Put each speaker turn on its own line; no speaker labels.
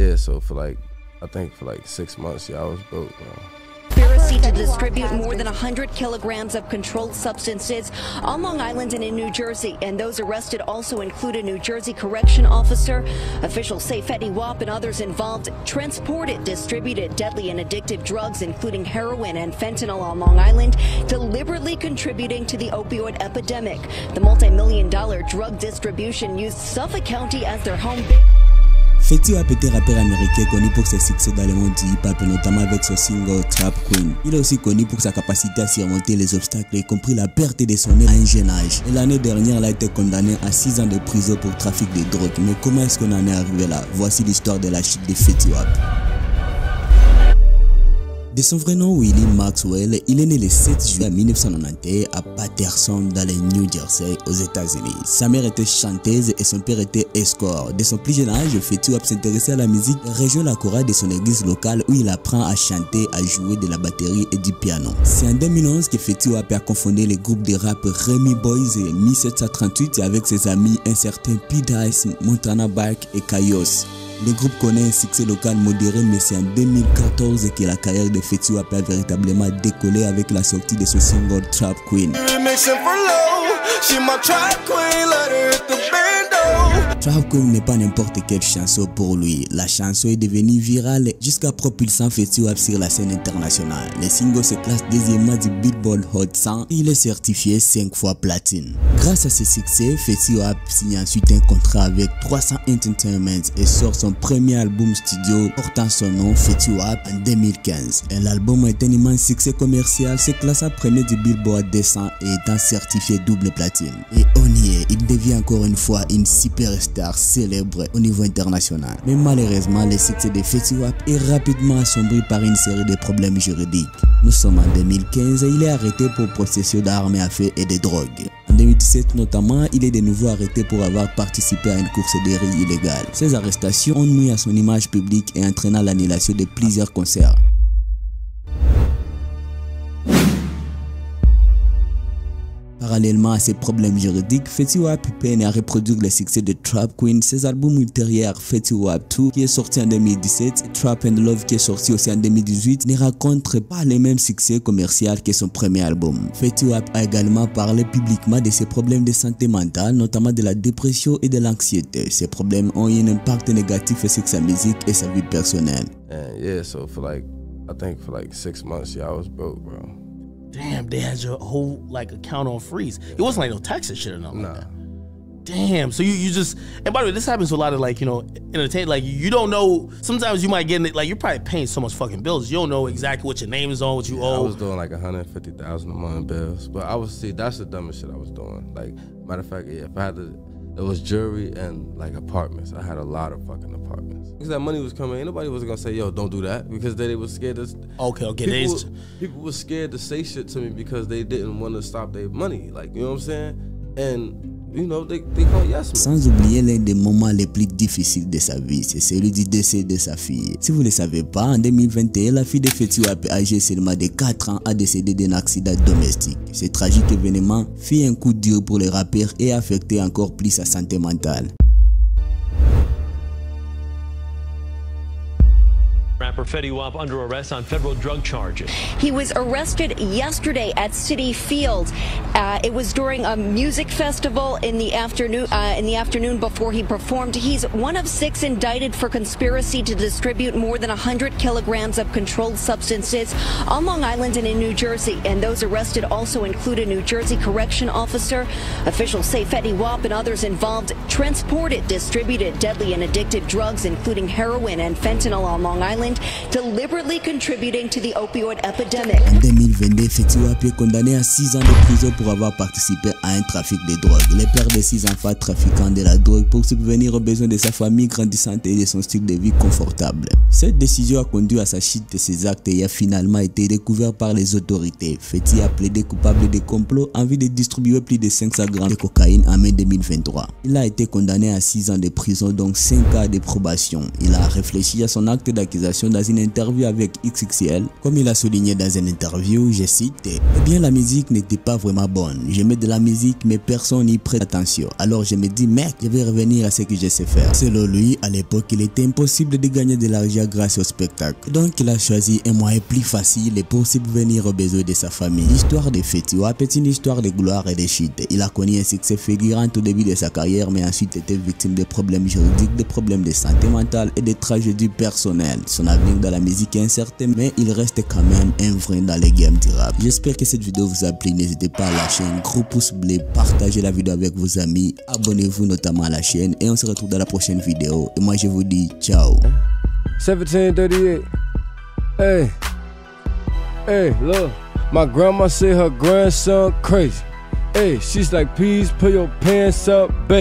yeah, so for like, I think for like 6 months, yeah, I was broke, bro.
Conspiracy to distribute more than 100 kilograms of controlled substances on Long Island and in New Jersey. And those arrested also include a New Jersey correction officer. Officials say Fetty Wap and others involved transported, distributed deadly and addictive drugs, including heroin and fentanyl on Long Island, deliberately contributing to the opioid epidemic. The multi-million-dollar drug distribution used Suffolk County as their home base.
Fetty Wap était rappeur américain connu pour ses succès dans le monde du hip-hop, notamment avec son single Trap Queen. Il est aussi connu pour sa capacité à surmonter les obstacles, y compris la perte de son nez à un jeune âge. Et l'année dernière, il a été condamné à 6 ans de prison pour trafic de drogue. Mais comment est-ce qu'on en est arrivé là? Voici l'histoire de la chute de Fetty Wap. De son vrai nom Willie Maxwell, il est né le 7 juillet 1991 à Paterson dans le New Jersey aux États-Unis. Sa mère était chanteuse et son père était escort. De son plus jeune âge, Fetty Wap s'intéressait à la musique et rejoint la chorale de son église locale où il apprend à chanter, à jouer de la batterie et du piano. C'est en 2011 que Fetty Wap a confondé le groupe de rap Remy Boys et 1738 avec ses amis un certain P-Dice, Montana Black et Kaios. Le groupe connaît un succès local modéré, mais c'est en 2014 que la carrière de Fetty Wap a véritablement décollé avec la sortie de son single Trap Queen. Trap Queen n'est pas n'importe quelle chanson pour lui. La chanson est devenue virale jusqu'à propulsant Fetty Wap sur la scène internationale. Le single se classe deuxièmement du Billboard Hot 100 et il est certifié 5 fois platine. Grâce à ce succès, Fetty Wap signe ensuite un contrat avec 300 Entertainment et sort son premier album studio portant son nom Fetty Wap en 2015. Et l'album est un immense succès commercial, se classant premier du Billboard 200 et étant certifié double platine. Et on y est, il devient encore une fois une superstar célèbre au niveau international. Mais malheureusement, le succès de Fetty Wap est rapidement assombri par une série de problèmes juridiques. Nous sommes en 2015 et il est arrêté pour possession d'armes à feu et de drogue. En 2017 notamment, il est de nouveau arrêté pour avoir participé à une course de rue illégale. Ces arrestations ont nuit à son image publique et entraînant l'annulation de plusieurs concerts. Parallèlement à ces problèmes juridiques, Fetty Wap peine à reproduire le succès de Trap Queen. Ses albums ultérieurs, Fetty Wap 2 qui est sorti en 2017 et Trap and Love qui est sorti aussi en 2018 ne rencontrent pas les mêmes succès commerciaux que son premier album. Fetty Wap a également parlé publiquement de ses problèmes de santé mentale, notamment de la dépression et de l'anxiété. Ces problèmes ont eu un impact négatif sur sa musique et sa vie personnelle.
And yeah, so for like, I think for like 6 months, yeah, I was broke, bro.
Damn, they had your whole like account on freeze. It wasn't like no Texas shit or nothing. Like that. Damn. So you just, and by the way, this happens to a lot of like, you know, entertainment. Like you don't know. Sometimes you might get it. Like you're probably paying so much fucking bills. You don't know exactly what your name is on, what you owe.
I was doing like 150,000 a month in bills, but I was that's the dumbest shit I was doing. Like matter of fact, yeah, if I had to, it was jewelry and like apartments. I had a lot of fucking apartments. Because that money was coming, ain't nobody was gonna say, yo, don't do that, because they were scared to.
Okay.
People were scared to say shit to me because they didn't want to stop their money. Like, you know what I'm saying? And you know, they call yes man.
Sans oublier l'un des moments les plus difficiles de sa vie, c'est celui du décès de sa fille. Si vous ne le savez pas, en 2021, la fille de Fetty Wap, âgée seulement de 4 ans, a décédé d'un accident domestique. Ce tragique événement fit un coup dur pour les rappeurs et a affecté encore plus sa santé mentale.
Rapper Fetty Wap under arrest on federal drug charges.
He was arrested yesterday at Citi Field. It was during a music festival in the afternoon before he performed. He's one of 6 indicted for conspiracy to distribute more than 100 kilograms of controlled substances on Long Island and in New Jersey. And those arrested also include a New Jersey correction officer. Officials say Fetty Wap and others involved transported, distributed deadly and addictive drugs, including heroin and fentanyl on Long Island, deliberately contributing to the opioid epidemic.
En 2022, Fetty Wap est condamné à 6 ans de prison pour avoir participé à un trafic de drogue. Le père de 6 enfants trafiquant de la drogue pour subvenir aux besoins de sa famille grandissante et de son style de vie confortable. Cette décision a conduit à sa chute de ses actes et a finalement été découvert par les autorités. Fetty a plaidé coupable de complot en vue de distribuer plus de 500 grammes de cocaïne en mai 2023. Il a été condamné à 6 ans de prison, donc 5 ans de probation. Il a réfléchi à son acte d'accusation dans une interview avec XXL. Comme il a souligné dans une interview, je cite, « Eh bien, la musique n'était pas vraiment bonne. J'aimais de la musique, mais personne n'y prête attention. Alors je me dis, mec, je vais revenir à ce que je sais faire. » Selon lui, à l'époque, il était impossible de gagner de l'argent grâce au spectacle. Donc, il a choisi un moyen plus facile et pour subvenir aux besoins de sa famille. L'histoire de Fetty Wap est une histoire de gloire et de chute. Il a connu un succès fulgurant au début de sa carrière, mais ensuite était victime de problèmes juridiques, de problèmes de santé mentale et de tragédies personnelles. Son avenir dans la musique est incertain, mais il reste quand même un vrai dans les games du rap. J'espère que cette vidéo vous a plu. N'hésitez pas à lâcher un gros pouce bleu, partagez la vidéo avec vos amis, abonnez-vous notamment à la chaîne et on se retrouve dans la prochaine vidéo. Et moi je vous dis ciao.
1738. Hey, hey, look, my grandma say her grandson crazy. Hey, she's like, please put your pants up, baby.